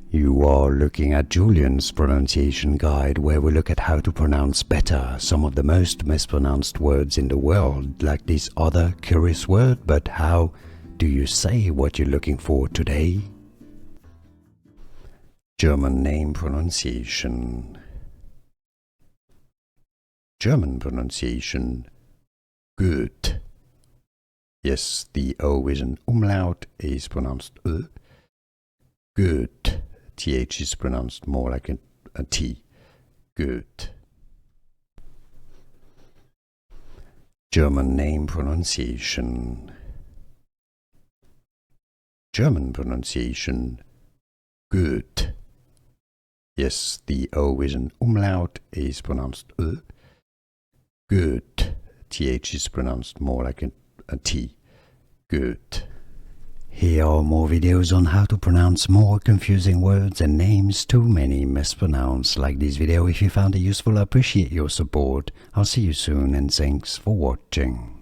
You are looking at Julian's pronunciation guide, where we look at how to pronounce better some of the most mispronounced words in the world, like this other curious word. But how do you say what you're looking for today? German name pronunciation. German pronunciation Göth. Yes, the O with an umlaut is pronounced Ö. Göth. TH is pronounced more like a T. Göth. German name pronunciation. German pronunciation Göth. Yes, the O with an umlaut is pronounced Ö. Göth. TH is pronounced more like a T. Göth. Here are more videos on how to pronounce more confusing words and names too many mispronounced. Like this video if you found it useful. I appreciate your support. I'll see you soon and thanks for watching.